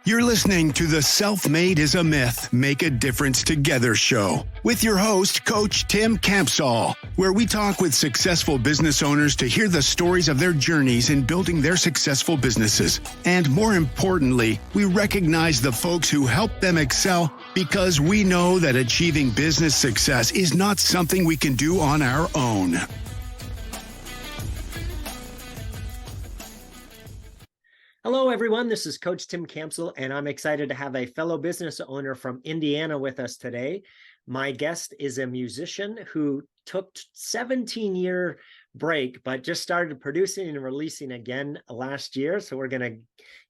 You're listening to the Self-Made is a Myth, Make a Difference Together show with your host, Coach Tim Campsall, where we talk with successful business owners to hear the stories of their journeys in building their successful businesses. And more importantly, we recognize the folks who help them excel because we know that achieving business success is not something we can do on our own. Hello, everyone. This is Coach Tim Campsall, and I'm excited to have a fellow business owner from Indiana with us today. My guest is a musician who took 17-year break, but just started producing and releasing again last year. So we're going to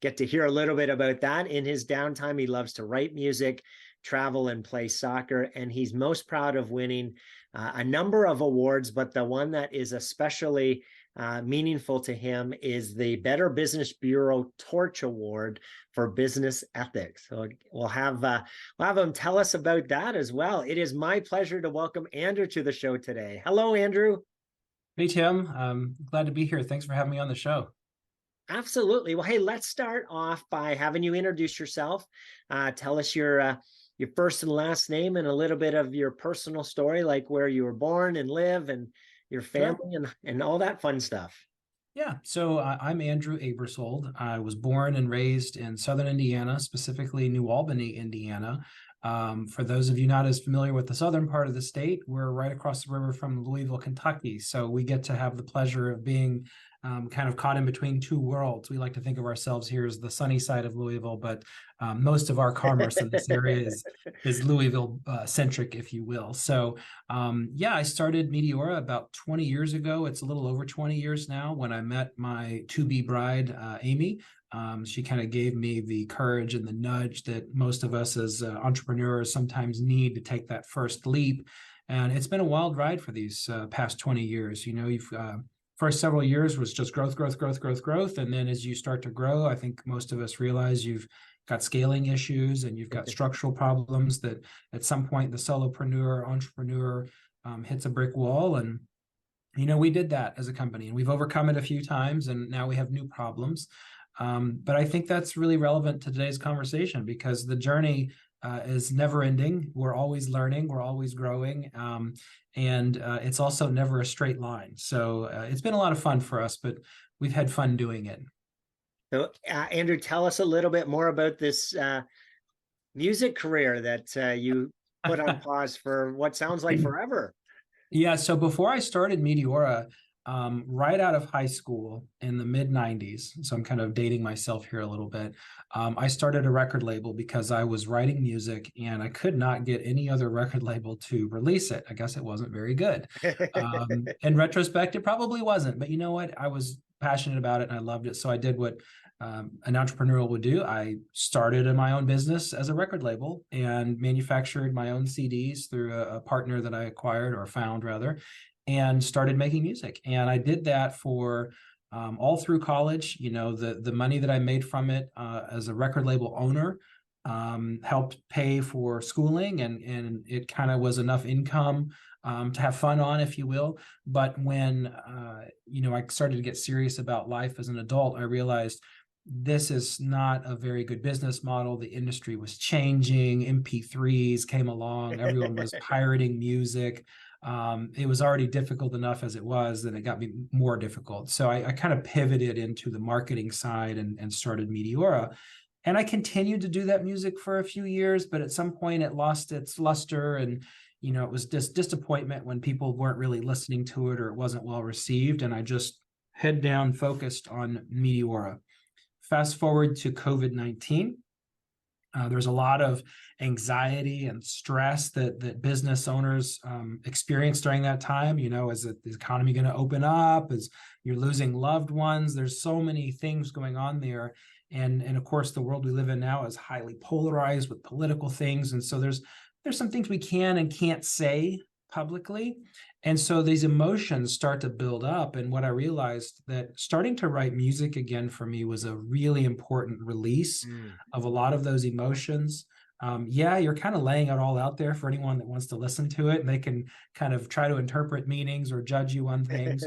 get to hear a little bit about that. In his downtime, he loves to write music, travel, and play soccer, and he's most proud of winning a number of awards, but the one that is especially meaningful to him is the Better Business Bureau Torch Award for Business Ethics. So we'll have him tell us about that as well. It is my pleasure to welcome Andrew to the show today. Hello, Andrew. Hey, Tim. Glad to be here. Thanks for having me on the show. Absolutely. Well, hey, let's start off by having you introduce yourself. Tell us your first and last name and a little bit of your personal story, like where you were born and live and your family and all that fun stuff. Yeah, so I'm Andrew Aebersold. I was born and raised in Southern Indiana, specifically New Albany, Indiana. For those of you not as familiar with the southern part of the state, we're right across the river from Louisville, Kentucky. So we get to have the pleasure of being kind of caught in between two worlds. We like to think of ourselves here as the sunny side of Louisville, but most of our commerce in this area is Louisville centric, if you will. So I started Mediaura about 20 years ago. It's a little over 20 years now when I met my to-be bride, Amy. She kind of gave me the courage and the nudge that most of us as entrepreneurs sometimes need to take that first leap. And it's been a wild ride for these past 20 years. You know, you've first several years was just growth. And then as you start to grow, I think most of us realize you've got scaling issues and you've got structural problems that at some point the solopreneur, entrepreneur hits a brick wall. And, you know, we did that as a company and we've overcome it a few times and now we have new problems. But I think that's really relevant to today's conversation because the journey is never ending. We're always learning, we're always growing. And it's also never a straight line. So it's been a lot of fun for us, but we've had fun doing it. So Andrew, tell us a little bit more about this music career that you put on pause for what sounds like forever. Yeah, so before I started Mediaura, right out of high school in the mid-90s, so I'm kind of dating myself here a little bit, I started a record label because I was writing music and I could not get any other record label to release it. I guess it wasn't very good. In retrospect, it probably wasn't, but you know what? I was passionate about it and I loved it. So I did what an entrepreneur would do. I started in my own business as a record label and manufactured my own CDs through a partner that I acquired or found rather, and started making music. And I did that for all through college. You know, the money that I made from it as a record label owner helped pay for schooling, and it kind of was enough income to have fun on, if you will. But when, I started to get serious about life as an adult, I realized this is not a very good business model. The industry was changing. MP3s came along. Everyone was pirating music. It was already difficult enough as it was, then it got me more difficult. So I kind of pivoted into the marketing side and started Mediaura. And I continued to do that music for a few years, but at some point it lost its luster and, you know, it was just disappointment when people weren't really listening to it or it wasn't well received. And I just head down focused on Mediaura. Fast forward to COVID-19. There's a lot of anxiety and stress that business owners experience during that time. You know, is the economy going to open up? Is you're losing loved ones? There's so many things going on there. And of course, the world we live in now is highly polarized with political things. And so there's some things we can and can't say publicly. And so these emotions start to build up. And what I realized that starting to write music again for me was a really important release of a lot of those emotions. You're kind of laying it all out there for anyone that wants to listen to it, and they can kind of try to interpret meanings or judge you on things.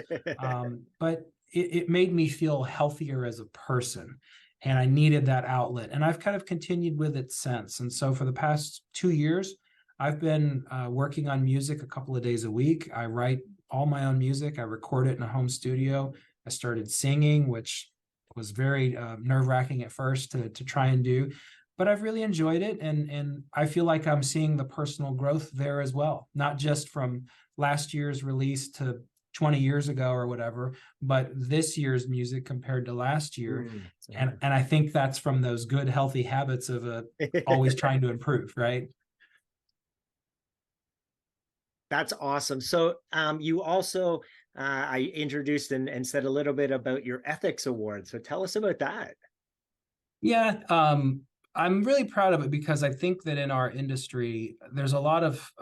But it made me feel healthier as a person. and I needed that outlet. And I've kind of continued with it since. And so for the past 2 years, I've been working on music a couple of days a week. I write all my own music. I record it in a home studio. I started singing, which was very nerve-wracking at first to try and do, but I've really enjoyed it. And I feel like I'm seeing the personal growth there as well, not just from last year's release to 20 years ago or whatever, but this year's music compared to last year. And I think that's from those good, healthy habits of always trying to improve, right? That's awesome. So you also, I introduced and said a little bit about your ethics award. So tell us about that. Yeah, I'm really proud of it because I think that in our industry, there's a lot of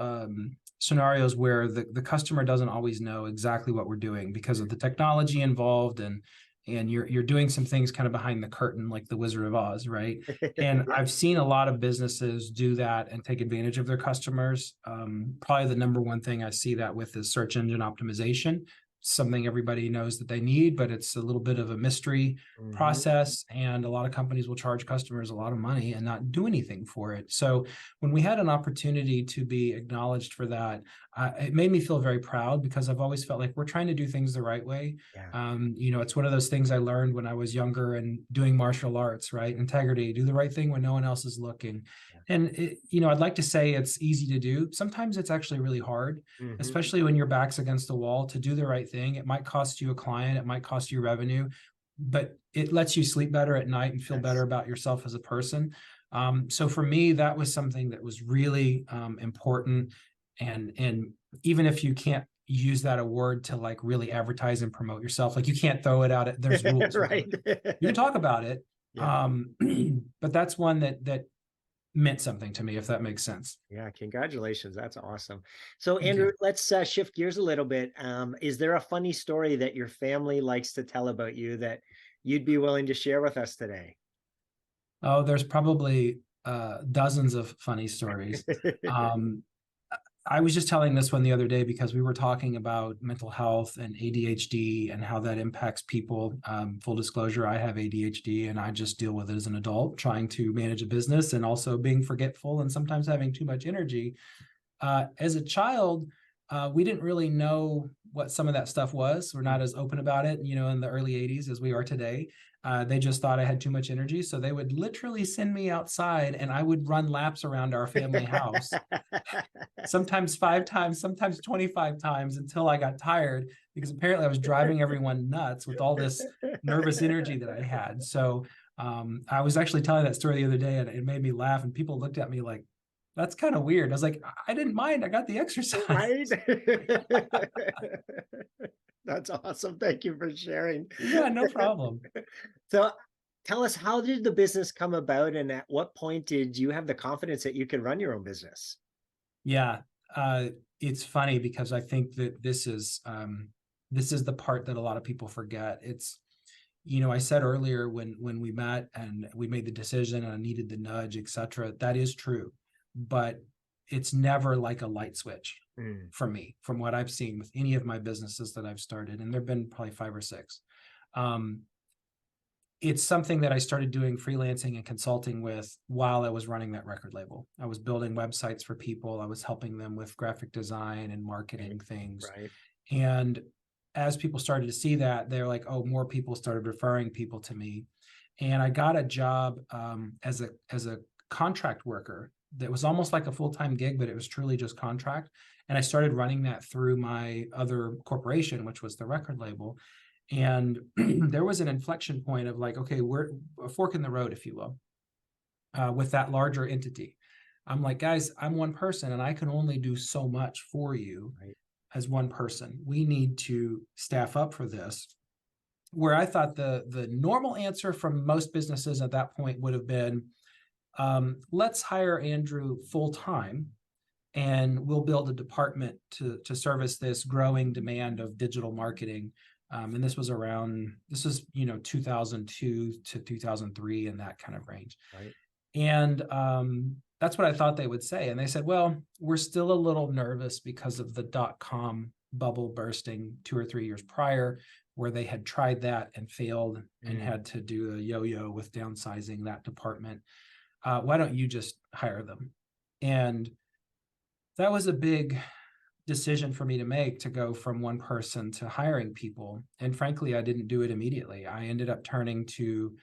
scenarios where the customer doesn't always know exactly what we're doing because of the technology involved, and you're doing some things kind of behind the curtain, like the Wizard of Oz, right? And Yeah. I've seen a lot of businesses do that and take advantage of their customers. Probably the number one thing I see that with is search engine optimization, something everybody knows that they need, but it's a little bit of a mystery process. And a lot of companies will charge customers a lot of money and not do anything for it. So when we had an opportunity to be acknowledged for that, it made me feel very proud because I've always felt like we're trying to do things the right way. Yeah. It's one of those things I learned when I was younger and doing martial arts, right? Integrity, do the right thing when no one else is looking. And, I'd like to say it's easy to do. Sometimes it's actually really hard, especially when your back's against the wall. To do the right thing, it might cost you a client, it might cost you revenue, but it lets you sleep better at night and feel better about yourself as a person. So for me, that was something that was really important. And even if you can't use that award to like really advertise and promote yourself, like you can't throw it out. There's rules, Right. You can talk about it, Yeah. but that's one that meant something to me, if that makes sense. Yeah, congratulations. That's awesome. So Thank Andrew, you. let's shift gears a little bit. Is there a funny story that your family likes to tell about you that you'd be willing to share with us today? Oh, there's probably dozens of funny stories. I was just telling this one the other day because we were talking about mental health and ADHD and how that impacts people. Full disclosure, I have ADHD and I just deal with it as an adult, trying to manage a business and also being forgetful and sometimes having too much energy. As a child, we didn't really know what some of that stuff was. We're not as open about it, in the early 80s as we are today. They just thought I had too much energy. So they would literally send me outside and I would run laps around our family house, sometimes 5 times, sometimes 25 times until I got tired, because apparently I was driving everyone nuts with all this nervous energy that I had. So I was actually telling that story the other day and it made me laugh, and people looked at me like, that's kind of weird. I was like, I didn't mind. I got the exercise. Right. That's awesome. Thank you for sharing. Yeah, no problem. So tell us, how did the business come about, and at what point did you have the confidence that you could run your own business? Yeah, it's funny because I think that this is the part that a lot of people forget. It's, I said earlier when we met and we made the decision and I needed the nudge, etc. That is true, but it's never like a light switch for me, from what I've seen with any of my businesses that I've started, and there've been probably 5 or 6. It's something that I started doing freelancing and consulting with while I was running that record label. I was building websites for people. I was helping them with graphic design and marketing things. Right. And as people started to see that, they're like, oh, more people started referring people to me. And I got a job as a contract worker that was almost like a full-time gig, but it was truly just contract. And I started running that through my other corporation, which was the record label. And there was an inflection point of like, okay, we're a fork in the road, if you will, with that larger entity. I'm like, guys, I'm one person and I can only do so much for you as one person. We need to staff up for this. Where I thought the normal answer from most businesses at that point would have been, let's hire Andrew full-time and we'll build a department to service this growing demand of digital marketing. And this was 2002 to 2003, in that kind of range. Right. And that's what I thought they would say. And they said, well, we're still a little nervous because of the .com bubble bursting 2 or 3 years prior. where they had tried that and failed and had to do a yo-yo with downsizing that department. Why don't you just hire them? And that was a big decision for me to make, to go from one person to hiring people. And frankly, I didn't do it immediately. I ended up turning to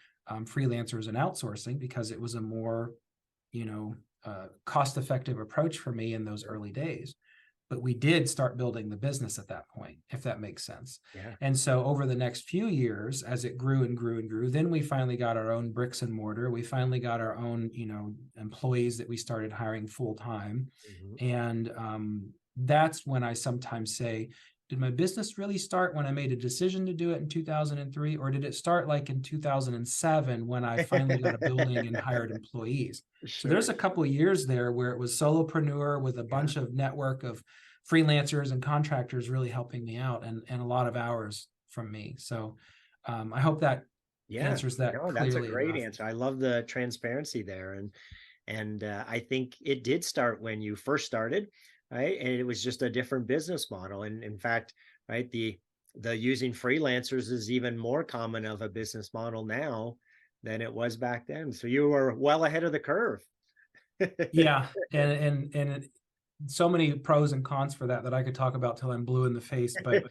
freelancers and outsourcing because it was a more, cost-effective approach for me in those early days. But we did start building the business at that point, if that makes sense. Yeah. And so over the next few years, as it grew and grew and grew, then we finally got our own bricks and mortar. We finally got our own, employees that we started hiring full time. And that's when I sometimes say, did my business really start when I made a decision to do it in 2003? Or did it start like in 2007 when I finally got a building and hired employees? Sure. So there's a couple of years there where it was solopreneur with a bunch of network of freelancers and contractors really helping me out, and a lot of hours from me. So I hope that answers that clearly. That's a great enough. answer. I love the transparency there. And I think it did start when you first started, right? And it was just a different business model. And in fact, right, the using freelancers is even more common of a business model now than it was back then. So you were well ahead of the curve. Yeah. And so many pros and cons for that I could talk about till I'm blue in the face. But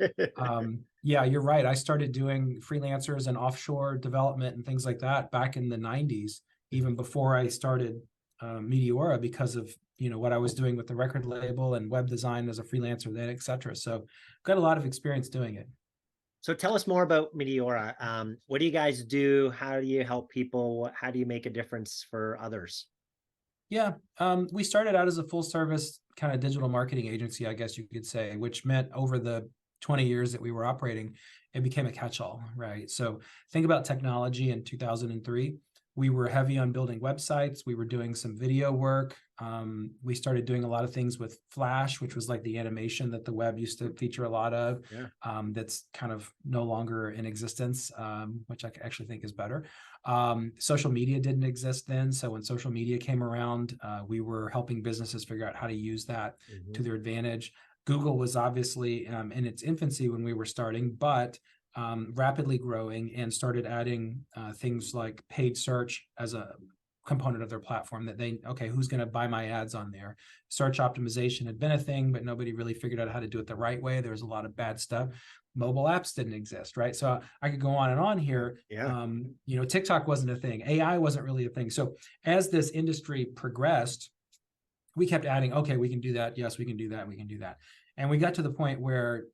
yeah, you're right. I started doing freelancers and offshore development and things like that back in the 90s, even before I started Mediaura, because of what I was doing with the record label and web design as a freelancer then, et cetera. So got a lot of experience doing it. So tell us more about Mediaura. What do you guys do? How do you help people? How do you make a difference for others? Yeah, we started out as a full service kind of digital marketing agency, I guess you could say, which meant over the 20 years that we were operating, it became a catch-all, right? So think about technology in 2003. We were heavy on building websites. We were doing some video work. We started doing a lot of things with Flash, which was like the animation that the web used to feature a lot of. Yeah. That's kind of no longer in existence, which I actually think is better. Social media didn't exist then. So when social media came around, we were helping businesses figure out how to use that to their advantage. Google was obviously in its infancy when we were starting, but rapidly growing, and started adding things like paid search as a component of their platform, that who's going to buy my ads on there? Search optimization had been a thing, but nobody really figured out how to do it the right way. There was a lot of bad stuff. Mobile apps didn't exist, right? So I could go on and on here. Yeah. TikTok wasn't a thing. AI wasn't really a thing. So as this industry progressed, we kept adding, we can do that. Yes, we can do that. We can do that. And we got to the point where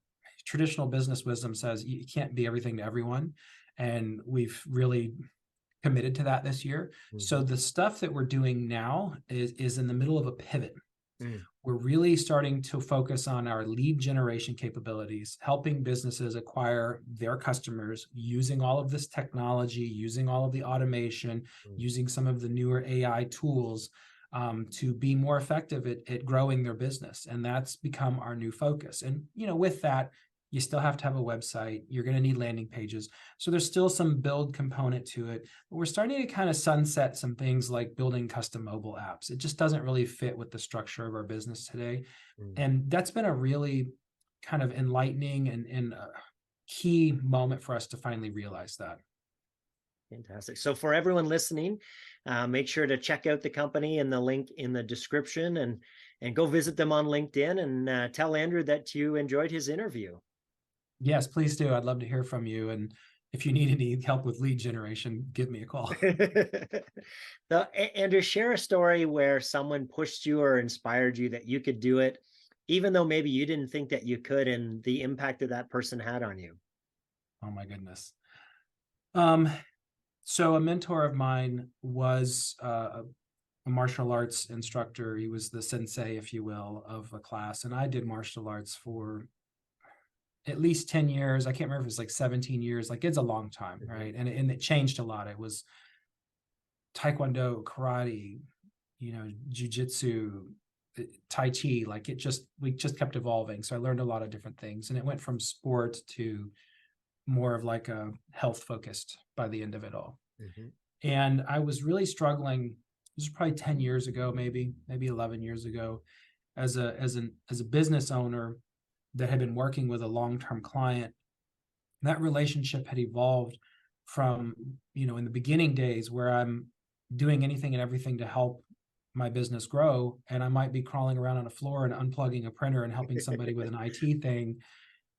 traditional business wisdom says you can't be everything to everyone. And we've really committed to that this year. So the stuff that we're doing now is in the middle of a pivot. We're really starting to focus on our lead generation capabilities, helping businesses acquire their customers using all of this technology, using all of the automation, using some of the newer AI tools to be more effective at growing their business. And that's become our new focus. And, with that, you still have to have a website. You're going to need landing pages. So there's still some build component to it. But we're starting to kind of sunset some things like building custom mobile apps. It just doesn't really fit with the structure of our business today. And that's been a really kind of enlightening and a key moment for us to finally realize that. Fantastic. So for everyone listening, make sure to check out the company and the link in the description, and go visit them on LinkedIn, and tell Andrew that you enjoyed his interview. Yes, please do. I'd love to hear from you. And if you need any help with lead generation, give me a call. Andrew, share a story where someone pushed you or inspired you that you could do it, even though maybe you didn't think that you could, and the impact that that person had on you. Oh my goodness. So a mentor of mine was a martial arts instructor. He was the sensei, if you will, of a class. And I did martial arts for at least 10 years. I can't remember if it was like 17 years. Like, it's a long time, right? And it changed a lot. It was Taekwondo, karate, jiu-jitsu, Tai Chi. Like, we just kept evolving. So I learned a lot of different things. And it went from sport to more of like a health focused by the end of it all. And I was really struggling. This was probably 10 years ago, maybe 11 years ago, as a business owner that had been working with a long-term client that relationship had evolved from, in the beginning days where I'm doing anything and everything to help my business grow, and I might be crawling around on a floor and unplugging a printer and helping somebody with an IT thing,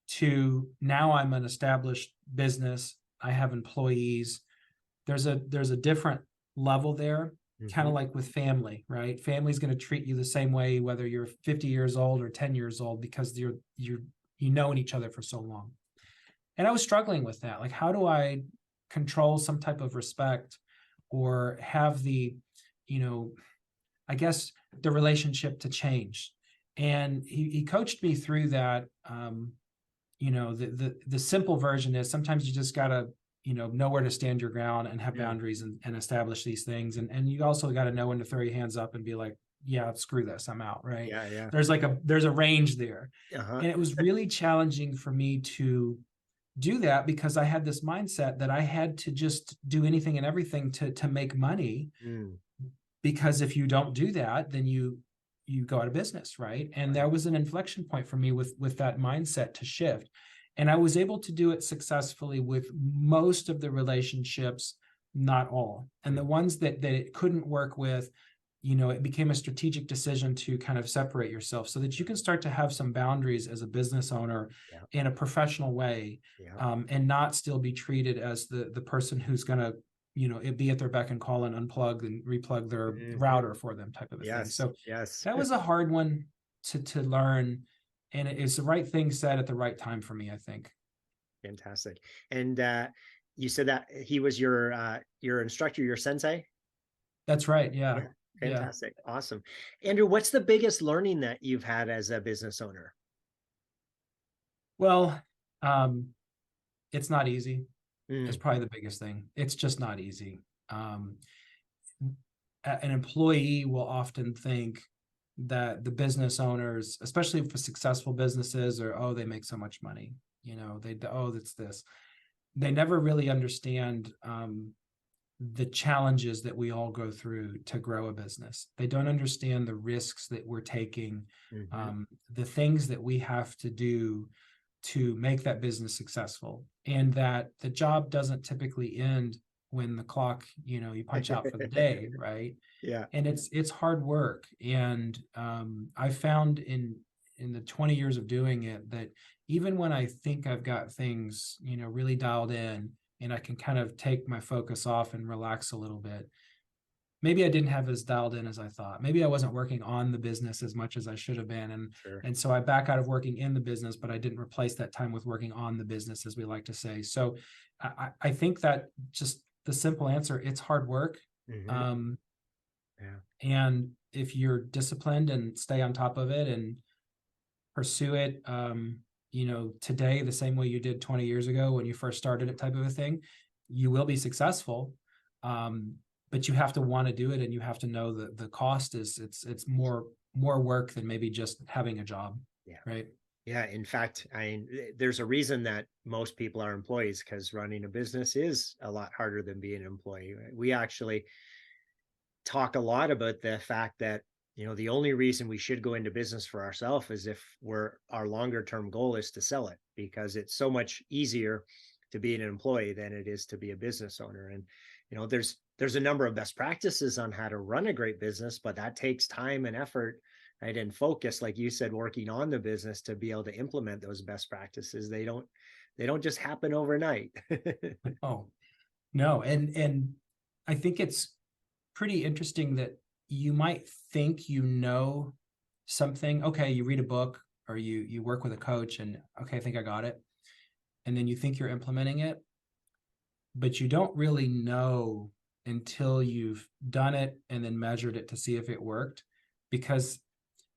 to now I'm an established business. I have employees. There's a different level there, kind of like with family, right? Family's going to treat you the same way whether you're 50 years old or 10 years old, because you're known each other for so long. And I was struggling with that. Like, how do I control some type of respect, or have the, I guess, the relationship to change? And he coached me through that. The simple version is sometimes you just gotta, know where to stand your ground and have boundaries and establish these things. And you also got to know when to throw your hands up and be like, yeah, screw this, I'm out. Right. Yeah. There's a range there. And it was really challenging for me to do that, because I had this mindset that I had to just do anything and everything to make money. Because if you don't do that, then you go out of business, right? And there was an inflection point for me with that mindset to shift. And I was able to do it successfully with most of the relationships, not all. And the ones that it couldn't work with, it became a strategic decision to kind of separate yourself so that you can start to have some boundaries as a business owner in a professional way, and not still be treated as the person who's going to, it be at their beck and call and unplug and replug their router for them, type of a thing. So that was a hard one to learn. And it's the right thing said at the right time for me, I think. Fantastic. And you said that he was your instructor, your sensei? That's right. Yeah. Fantastic. Yeah. Awesome. Andrew, what's the biggest learning that you've had as a business owner? Well, it's not easy. It's probably the biggest thing. It's just not easy. An employee will often think that the business owners, especially for successful businesses, are, they make so much money. That's this. They never really understand the challenges that we all go through to grow a business. They don't understand the risks that we're taking, the things that we have to do to make that business successful, and that the job doesn't typically end when the clock, you punch out for the day, right? Yeah. And it's hard work. And I found in the 20 years of doing it that even when I think I've got things, really dialed in, and I can kind of take my focus off and relax a little bit, maybe I didn't have as dialed in as I thought. Maybe I wasn't working on the business as much as I should have been. And so I back out of working in the business, but I didn't replace that time with working on the business, as we like to say. So I think that just the simple answer, it's hard work. And if you're disciplined and stay on top of it and pursue it, today, the same way you did 20 years ago when you first started it, type of a thing, you will be successful. But you have to want to do it, and you have to know that the cost is it's more work than maybe just having a job. Right. Yeah. In fact, there's a reason that most people are employees, because running a business is a lot harder than being an employee. We actually talk a lot about the fact that, the only reason we should go into business for ourselves is if our longer term goal is to sell it, because it's so much easier to be an employee than it is to be a business owner. And, there's a number of best practices on how to run a great business, but that takes time and effort, right? And focus, like you said, working on the business to be able to implement those best practices. They don't just happen overnight. Oh, no. And I think it's pretty interesting that you might think something. Okay, you read a book or you work with a coach, and okay, I think I got it. And then you think you're implementing it, but you don't really know until you've done it and then measured it to see if it worked. Because,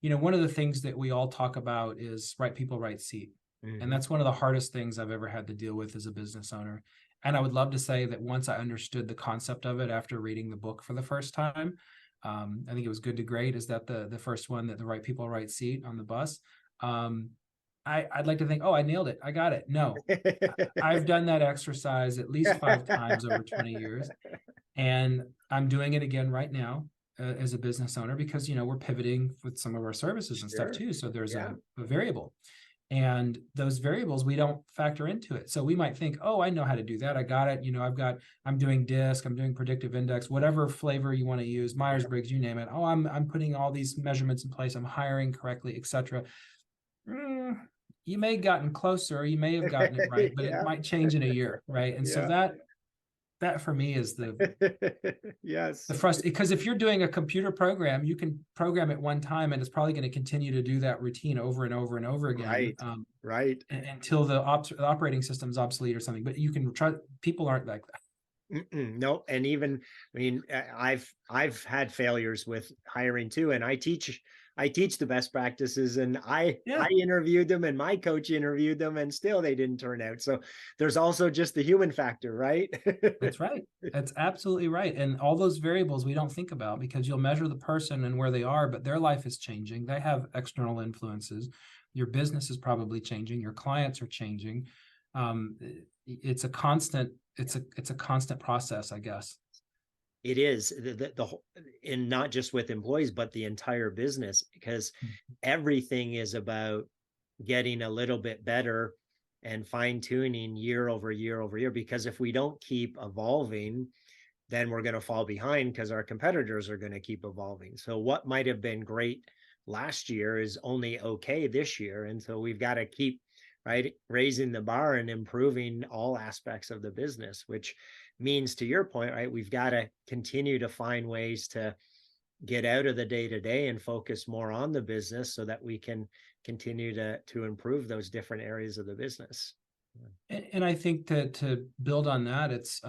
one of the things that we all talk about is right people, right seat. And that's one of the hardest things I've ever had to deal with as a business owner. And I would love to say that once I understood the concept of it after reading the book for the first time, I think it was Good to Great. Is that the first one, that the right people, right seat on the bus? I'd like to think, I nailed it. I got it. No, I've done that exercise at least 5 times over 20 years. And I'm doing it again right now as a business owner, because, we're pivoting with some of our services and stuff too. So there's a variable. And those variables we don't factor into it. So we might think, oh, I know how to do that. I got it. I'm doing DISC, I'm doing predictive index, whatever flavor you want to use, Myers-Briggs, you name it. Oh, I'm putting all these measurements in place. I'm hiring correctly, etc. You may have gotten closer, you may have gotten it right, but it might change in a year, right? And so that for me is yes, the frustration, because if you're doing a computer program, you can program it one time and it's probably going to continue to do that routine over and over and over again, right, until the operating system is obsolete or something. But you can try. People aren't like that. No, and even I've had failures with hiring too, and I teach the best practices, and I interviewed them, and my coach interviewed them, and still they didn't turn out. So there's also just the human factor, right? That's right. That's absolutely right. And all those variables we don't think about, because you'll measure the person and where they are, but their life is changing. They have external influences. Your business is probably changing. Your clients are changing. It's a constant process, I guess. It is the whole, and not just with employees, but the entire business, because everything is about getting a little bit better and fine tuning year over year over year. Because if we don't keep evolving, then we're going to fall behind, because our competitors are going to keep evolving. So what might have been great last year is only okay this year. And so we've got to keep raising the bar and improving all aspects of the business, which means, to your point, right, we've got to continue to find ways to get out of the day-to-day and focus more on the business, so that we can continue to improve those different areas of the business. And I think that to build on that, it's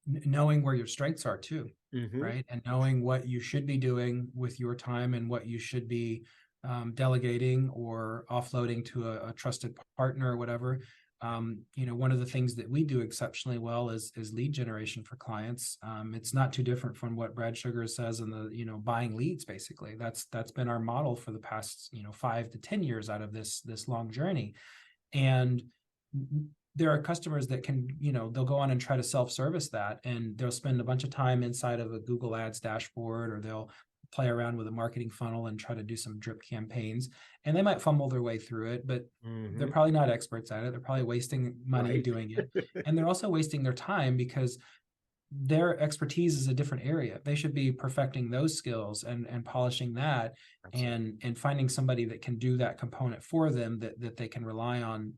knowing where your strengths are too, right? And knowing what you should be doing with your time and what you should be delegating or offloading to a trusted partner or whatever. One of the things that we do exceptionally well is lead generation for clients. It's not too different from what Brad Sugar says in the, buying leads, basically. That's been our model for the past, 5 to 10 years out of this long journey. And there are customers that can, they'll go on and try to self-service that, and they'll spend a bunch of time inside of a Google Ads dashboard, or they'll play around with a marketing funnel and try to do some drip campaigns, and they might fumble their way through it, but they're probably not experts at it. They're probably wasting money doing it. And they're also wasting their time, because their expertise is a different area. They should be perfecting those skills and polishing that. Absolutely. and finding somebody that can do that component for them, that they can rely on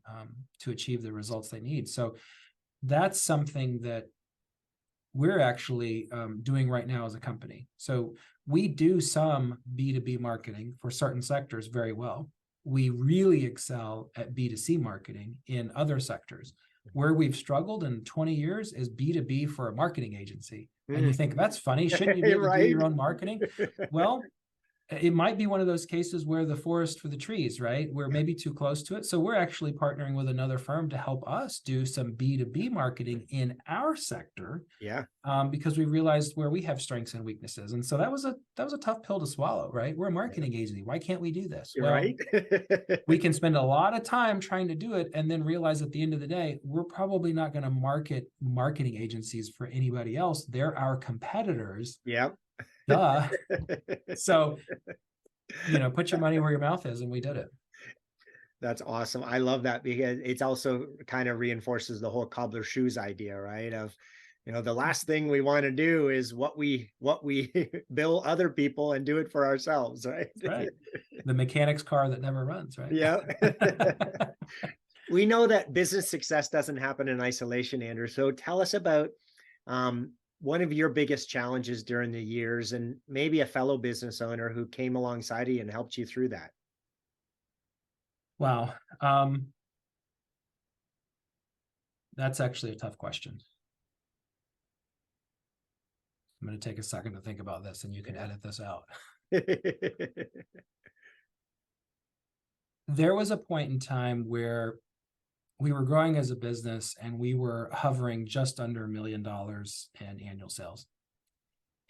to achieve the results they need. So that's something that we're actually doing right now as a company. So we do some B2B marketing for certain sectors very well. We really excel at B2C marketing in other sectors. Where we've struggled in 20 years is B2B for a marketing agency. And you think, that's funny. Shouldn't you be able to do your own marketing? Well, it might be one of those cases where the forest for the trees, right? We're maybe too close to it. So we're actually partnering with another firm to help us do some B2B marketing in our sector. Because we realized where we have strengths and weaknesses. And so that was a tough pill to swallow, right? We're a marketing agency. Why can't we do this? Well, we can spend a lot of time trying to do it, and then realize at the end of the day, we're probably not going to market marketing agencies for anybody else. They're our competitors. Duh. So, put your money where your mouth is, and we did it. That's awesome. I love that, because it's also kind of reinforces the whole cobbler shoes idea, right? Of, the last thing we want to do is what we bill other people and do it for ourselves, right? Right. The mechanic's car that never runs, right? Yeah. We know that business success doesn't happen in isolation, Andrew. So tell us about one of your biggest challenges during the years, and maybe a fellow business owner who came alongside you and helped you through that. Wow. That's actually a tough question. I'm going to take a second to think about this, and you can edit this out. There was a point in time where we were growing as a business, and we were hovering just under $1 million in annual sales.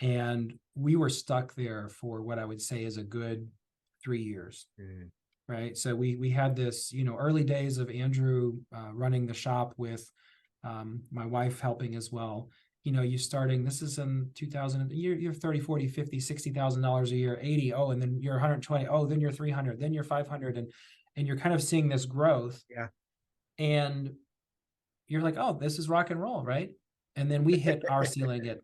And we were stuck there for what I would say is a good 3 years. Right. So we had this, early days of Andrew running the shop with my wife helping as well. You starting, this is in 2000, you're 30, 40, 50, $60,000 a year, 80. Oh, and then you're 120. Oh, then you're 300, then you're 500. and you're kind of seeing this growth. Yeah. And you're like, oh, this is rock and roll, right? And then we hit our ceiling at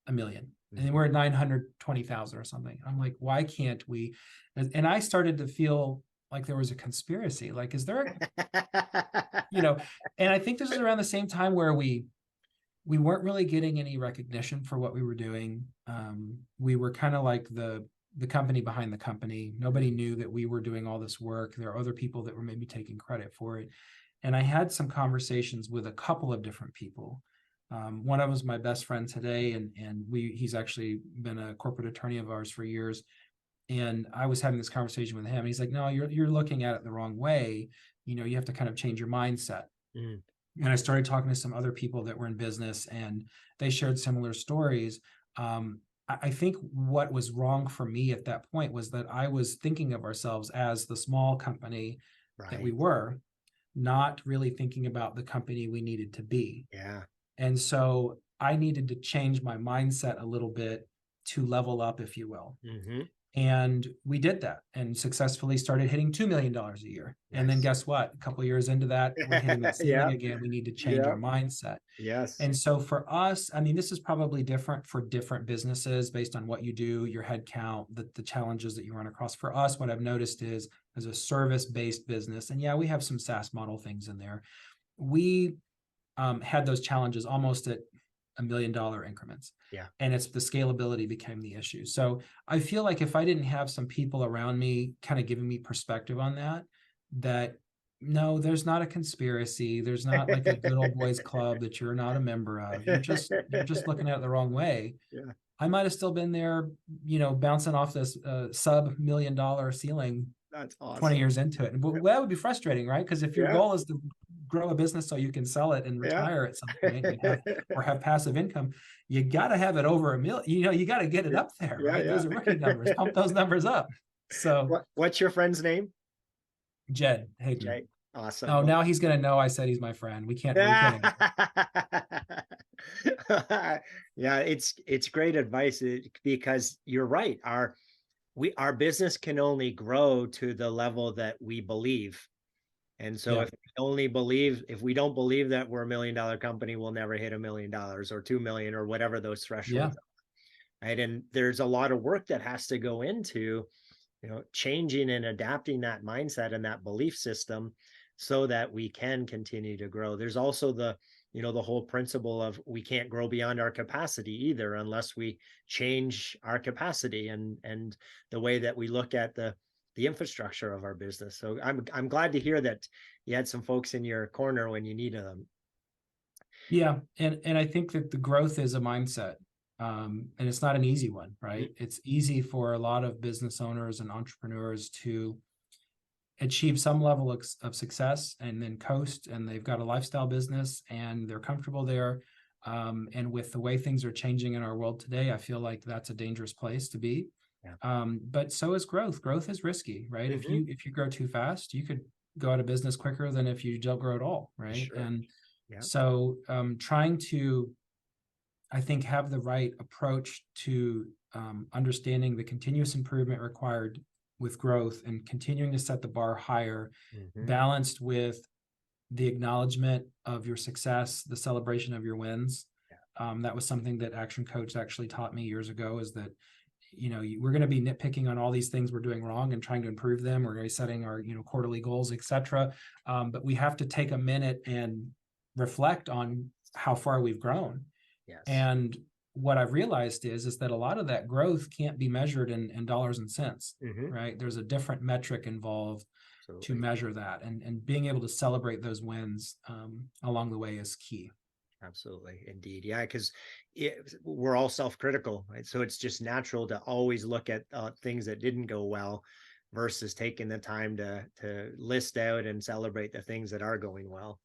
1 million. And then we're at 920,000 or something. I'm like, why can't we? And I started to feel like there was a conspiracy. Like, is there and I think this is around the same time where we weren't really getting any recognition for what we were doing. We were kind of like the company behind the company. Nobody knew that we were doing all this work. There are other people that were maybe taking credit for it. And I had some conversations with a couple of different people. One of them is my best friend today, and he's actually been a corporate attorney of ours for years. And I was having this conversation with him, and he's like, no, you're looking at it the wrong way. You have to kind of change your mindset. And I started talking to some other people that were in business, and they shared similar stories. I think what was wrong for me at that point was that I was thinking of ourselves as the small company that we were, not really thinking about the company we needed to be. Yeah. And so I needed to change my mindset a little bit to level up, if you will. And we did that and successfully started hitting $2 million a year. Yes. And then guess what? A couple of years into that, we're hitting that ceiling again. We need to change our mindset. Yes. And so for us, I mean, this is probably different for different businesses based on what you do, your head count, the challenges that you run across. For us, what I've noticed is as a service-based business, and yeah, we have some SaaS model things in there. We had those challenges almost at $1 million increments. Yeah. And it's the scalability became the issue. So I feel like if I didn't have some people around me kind of giving me perspective on that no, there's not a conspiracy. There's not like a good old boys club that you're not a member of. You're just looking at it the wrong way. Yeah. I might have still been there, bouncing off this sub $1 million ceiling. That's awesome. 20 years into it. And that would be frustrating, right? Because if your goal is to grow a business so you can sell it and retire at some point or have passive income, you got to have it over $1 million. You got to get it up there, right? Those are rookie numbers. Pump those numbers up. So what's your friend's name? Jed. Hey, Jed. Awesome. Oh, now he's going to know I said he's my friend. We can't. Yeah, it's great advice because you're right. Our business can only grow to the level that we believe. And so if we don't believe that we're $1 million company, we'll never hit $1 million or 2 million or whatever those thresholds are. Right. And there's a lot of work that has to go into, changing and adapting that mindset and that belief system so that we can continue to grow. There's also the whole principle of we can't grow beyond our capacity either unless we change our capacity and the way that we look at the infrastructure of our business. So I'm glad to hear that you had some folks in your corner when you needed them. Yeah. And I think that the growth is a mindset. And it's not an easy one, right? Mm-hmm. It's easy for a lot of business owners and entrepreneurs to achieve some level of success and then coast, and they've got a lifestyle business and they're comfortable there. And with the way things are changing in our world today, I feel like that's a dangerous place to be. Yeah. But so is growth. Growth is risky, right? Mm-hmm. If you grow too fast, you could go out of business quicker than if you don't grow at all, right? Sure. And so trying to, I think, have the right approach to understanding the continuous improvement required with growth and continuing to set the bar higher, balanced with the acknowledgement of your success, the celebration of your wins. Yeah. That was something that ActionCOACH actually taught me years ago, is that, we're going to be nitpicking on all these things we're doing wrong and trying to improve them. We're going to be setting our, quarterly goals, etc. But we have to take a minute and reflect on how far we've grown. Yes. And what I've realized is that a lot of that growth can't be measured in dollars and cents, right? There's a different metric involved to measure that, and being able to celebrate those wins along the way is key. Absolutely. Indeed. Yeah. Because we're all self-critical, right? So it's just natural to always look at things that didn't go well versus taking the time to list out and celebrate the things that are going well.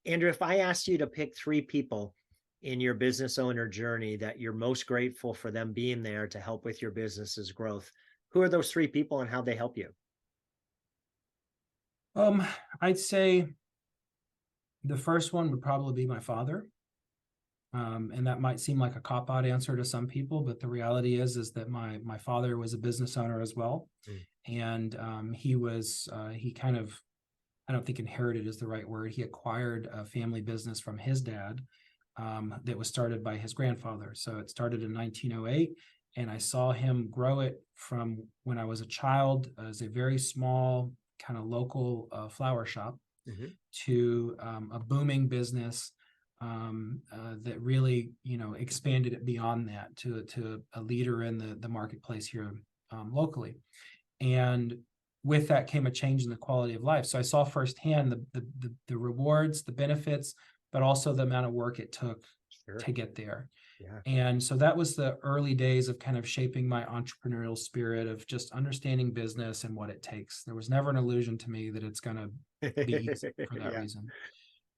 Andrew, if I asked you to pick 3 people in your business owner journey that you're most grateful for them being there to help with your business's growth, who are those 3 people and how they help you? I'd say the first one would probably be my father. And that might seem like a cop-out answer to some people, but the reality is that my father was a business owner as well. And he kind of, I don't think inherited is the right word. He acquired a family business from his dad that was started by his grandfather. So it started in 1908, and I saw him grow it from when I was a child as a very small kind of local flower shop to a booming business that really, expanded it beyond that to a leader in the marketplace here locally. And with that came a change in the quality of life. So I saw firsthand the rewards, the benefits, but also the amount of work it took to get there. And so that was the early days of kind of shaping my entrepreneurial spirit of just understanding business and what it takes. There was never an illusion to me that it's going to be easy for that reason.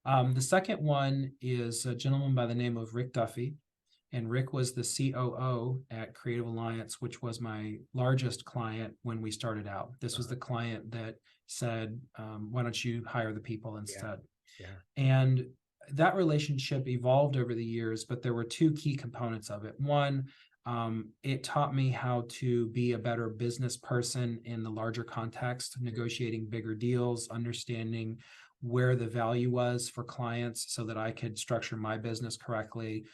The second one is a gentleman by the name of Rick Duffy. And Rick was the COO at Creative Alliance, which was my largest client when we started out. This was the client that said, why don't you hire the people instead? And that relationship evolved over the years, but there were two key components of it. One, it taught me how to be a better business person in the larger context, negotiating bigger deals, understanding where the value was for clients so that I could structure my business correctly,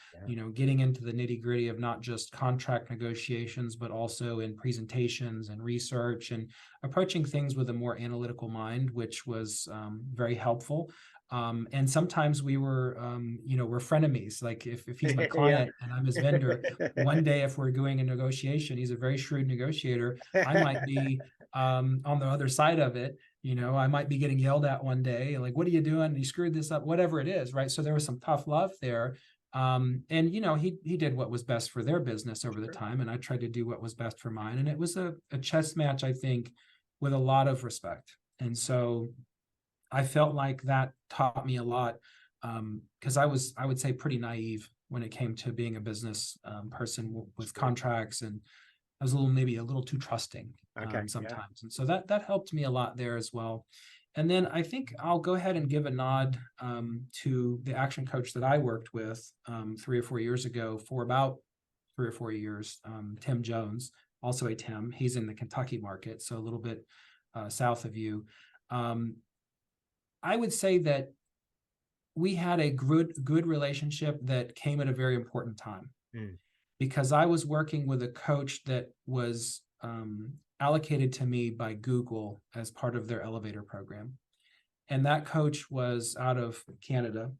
getting into the nitty gritty of not just contract negotiations, but also in presentations and research and approaching things with a more analytical mind, which was very helpful. And sometimes we were, we're frenemies. Like if he's my client and I'm his vendor, one day if we're doing a negotiation, he's a very shrewd negotiator. I might be on the other side of it. I might be getting yelled at one day, like, what are you doing? You screwed this up, whatever it is, right? So there was some tough love there. And, he did what was best for their business over the time. And I tried to do what was best for mine. And it was a chess match, I think, with a lot of respect. And so I felt like that taught me a lot because I would say, pretty naive when it came to being a business person with contracts, and I was maybe a little too trusting sometimes. And so that helped me a lot there as well. And then I think I'll go ahead and give a nod to the action coach that I worked with 3 or 4 years ago for about 3 or 4 years, Tim Jones, also a Tim. He's in the Kentucky market, so a little bit south of you. I would say that we had a good relationship that came at a very important time because I was working with a coach that was allocated to me by Google as part of their elevator program. And that coach was out of Canada.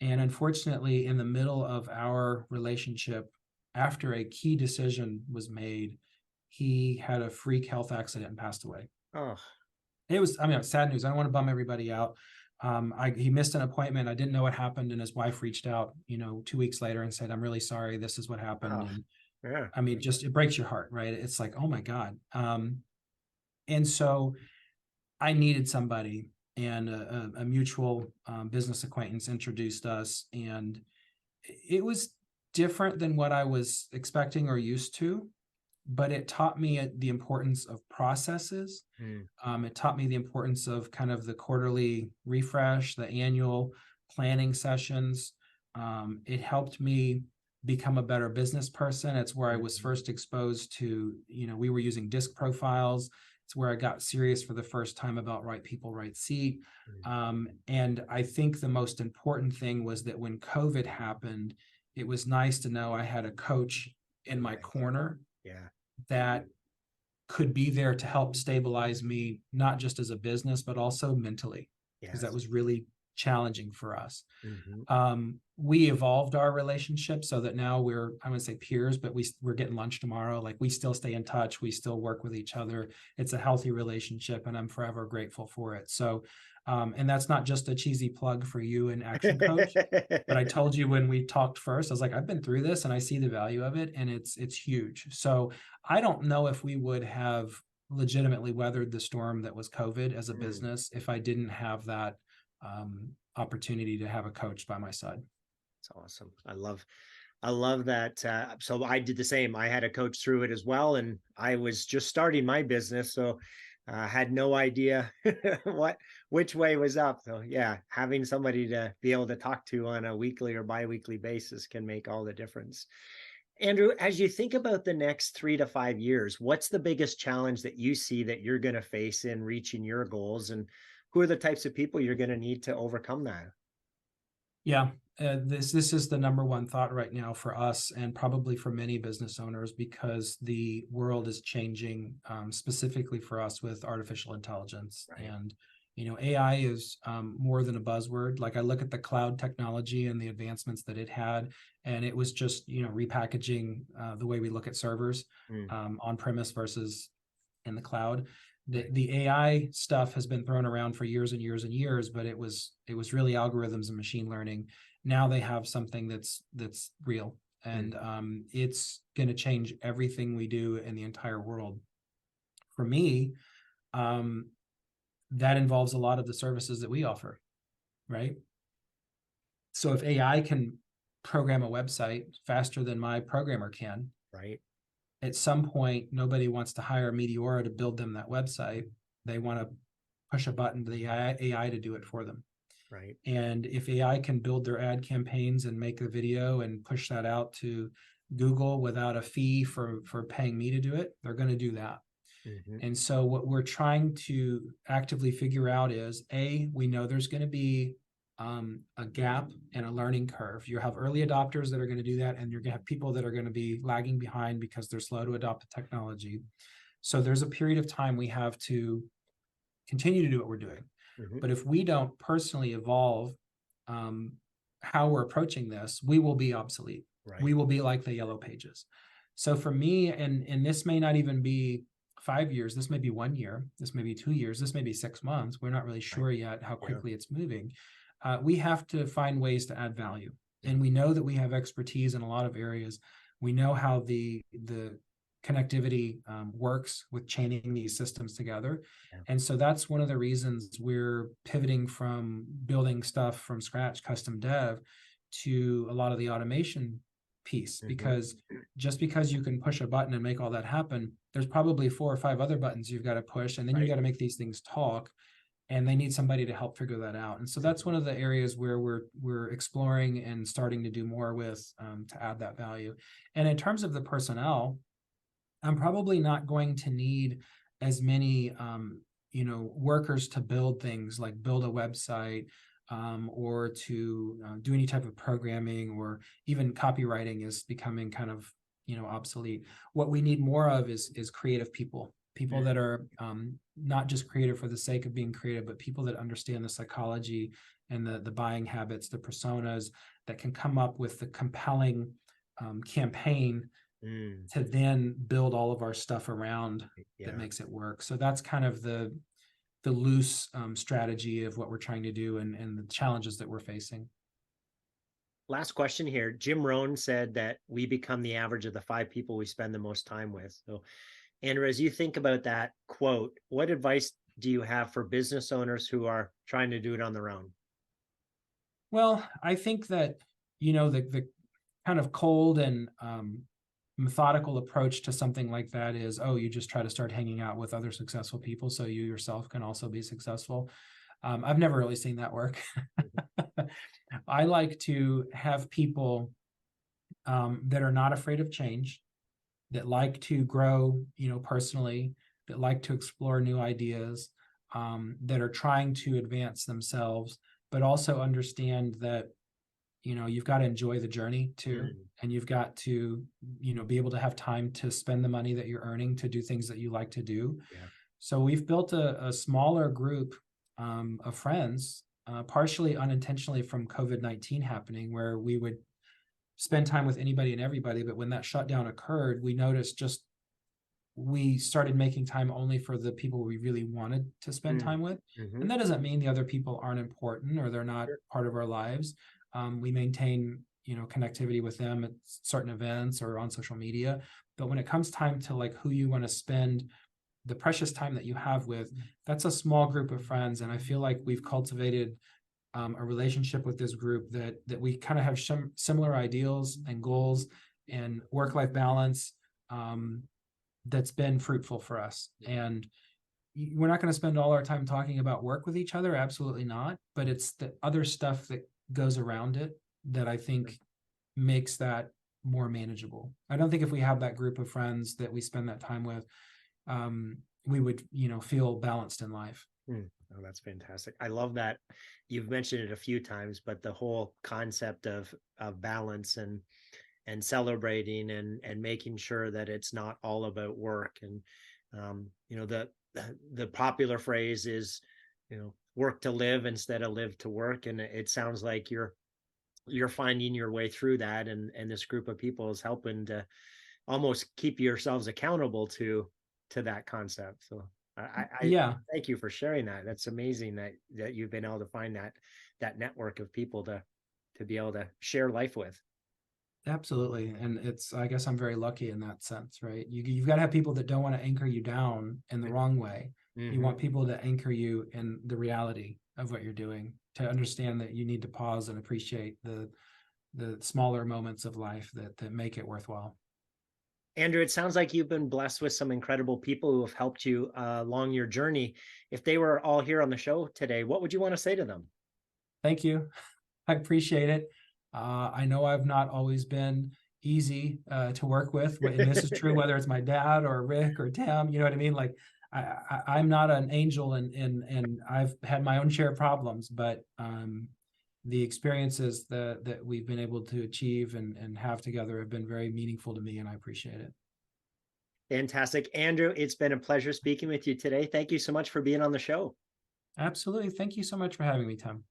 And unfortunately, in the middle of our relationship, after a key decision was made, he had a freak health accident and passed away. It was sad news. I don't want to bum everybody out. He missed an appointment. I didn't know what happened. And his wife reached out, 2 weeks later and said, I'm really sorry. This is what happened. And just, it breaks your heart, right? It's like, oh my God. And so I needed somebody, and a mutual business acquaintance introduced us, and it was different than what I was expecting or used to. But it taught me the importance of processes. It taught me the importance of kind of the quarterly refresh, the annual planning sessions. It helped me become a better business person. It's where I was first exposed to, we were using disc profiles. It's where I got serious for the first time about right people, right seat. And I think the most important thing was that when COVID happened, it was nice to know I had a coach in my corner that could be there to help stabilize me, not just as a business, but also mentally, because that was really challenging for us. We evolved our relationship so that now we're, I wouldn't say peers, but we're getting lunch tomorrow. Like, we still stay in touch. We still work with each other. It's a healthy relationship, and I'm forever grateful for it. So, and that's not just a cheesy plug for you and Action Coach, but I told you when we talked first, I was like, I've been through this and I see the value of it, and it's huge. So I don't know if we would have legitimately weathered the storm that was COVID as a business if I didn't have that opportunity to have a coach by my side. That's awesome. I love that. So I did the same. I had a coach through it as well, and I was just starting my business. So had no idea which way was up. So yeah, having somebody to be able to talk to on a weekly or bi-weekly basis can make all the difference. Andrew, as you think about the next 3 to 5 years, what's the biggest challenge that you see that you're going to face in reaching your goals, and who are the types of people you're going to need to overcome that? Yeah, this is the number one thought right now for us, and probably for many business owners, because the world is changing, specifically for us with artificial intelligence. Right. And AI is more than a buzzword. Like, I look at the cloud technology and the advancements that it had, and it was just repackaging the way we look at servers on premise versus in the cloud. The AI stuff has been thrown around for years and years and years, but it was really algorithms and machine learning. Now they have something that's real, and it's going to change everything we do in the entire world. For me, that involves a lot of the services that we offer, right? So if AI can program a website faster than my programmer can, right, at some point, nobody wants to hire Mediaura to build them that website. They want to push a button to the AI to do it for them. Right. And if AI can build their ad campaigns and make a video and push that out to Google without a fee for paying me to do it, they're going to do that. And so what we're trying to actively figure out is, we know there's going to be a gap and a learning curve. You have early adopters that are going to do that, and you're going to have people that are going to be lagging behind because they're slow to adopt the technology. So there's a period of time we have to continue to do what we're doing. But if we don't personally evolve how we're approaching this, we will be obsolete. Right. We will be like the yellow pages. So for me, and this may not even be 5 years, this may be 1 year, this may be 2 years, this may be 6 months. We're not really sure yet how quickly it's moving. We have to find ways to add value. And we know that we have expertise in a lot of areas. We know how the connectivity works with chaining these systems together. And so that's one of the reasons we're pivoting from building stuff from scratch, custom dev, to a lot of the automation piece, because just because you can push a button and make all that happen, there's probably 4 or 5 other buttons you've got to push, and then you got to make these things talk, and they need somebody to help figure that out. And so that's one of the areas where we're exploring and starting to do more with to add that value. And in terms of the personnel, I'm probably not going to need as many workers to build things like build a website, or to do any type of programming, or even copywriting is becoming kind of obsolete. What we need more of is creative people that are not just creative for the sake of being creative, but people that understand the psychology and the buying habits, the personas, that can come up with the compelling campaign to then build all of our stuff around that makes it work. So that's kind of the loose strategy of what we're trying to do, and the challenges that we're facing. Last question here. Jim Rohn said that we become the average of the 5 people we spend the most time with. So, Andrew, as you think about that quote, what advice do you have for business owners who are trying to do it on their own? Well, I think that, the kind of cold and methodical approach to something like that is, you just try to start hanging out with other successful people so you yourself can also be successful. I've never really seen that work. I like to have people that are not afraid of change, that like to grow, personally, that like to explore new ideas, that are trying to advance themselves, but also understand that you've got to enjoy the journey too. And you've got to, be able to have time to spend the money that you're earning to do things that you like to do. So we've built a smaller group of friends, partially unintentionally from COVID-19 happening, where we would spend time with anybody and everybody. But when that shutdown occurred, we noticed we started making time only for the people we really wanted to spend time with. And that doesn't mean the other people aren't important or they're not part of our lives. We maintain, connectivity with them at certain events or on social media. But when it comes time to like who you want to spend the precious time that you have with, that's a small group of friends. And I feel like we've cultivated a relationship with this group that we kind of have similar ideals and goals and work-life balance that's been fruitful for us. And, we're not going to spend all our time talking about work with each other. Absolutely not. But it's the other stuff that goes around it that I think makes that more manageable. I don't think if we have that group of friends that we spend that time with, we would, feel balanced in life. Oh, that's fantastic. I love that. You've mentioned it a few times, but the whole concept of balance and celebrating and making sure that it's not all about work. And, the popular phrase is, work to live instead of live to work. And it sounds like you're finding your way through that. And this group of people is helping to almost keep yourselves accountable to that concept. So I thank you for sharing that. That's amazing that you've been able to find that network of people to be able to share life with. Absolutely. And I guess I'm very lucky in that sense, right? You've got to have people that don't want to anchor you down in the wrong way. Mm-hmm. You want people to anchor you in the reality of what you're doing, to understand that you need to pause and appreciate the smaller moments of life that make it worthwhile. Andrew, it sounds like you've been blessed with some incredible people who have helped you along your journey. If they were all here on the show today, what would you want to say to them? Thank you. I appreciate it. I know I've not always been easy to work with, and this is true whether it's my dad or Rick or Tim. You know what I mean? Like I'm not an angel, and I've had my own share of problems, but the experiences that we've been able to achieve and have together have been very meaningful to me, and I appreciate it. Fantastic. Andrew, it's been a pleasure speaking with you today. Thank you so much for being on the show. Absolutely. Thank you so much for having me, Tim.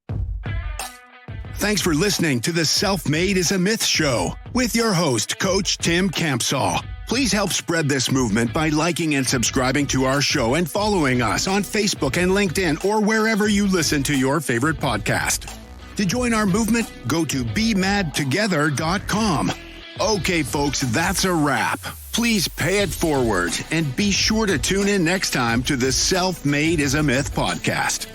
Thanks for listening to the Self-Made is a Myth show with your host, Coach Tim Campsall. Please help spread this movement by liking and subscribing to our show and following us on Facebook and LinkedIn or wherever you listen to your favorite podcast. To join our movement, go to bemadtogether.com. Okay, folks, that's a wrap. Please pay it forward and be sure to tune in next time to the Self-Made is a Myth podcast.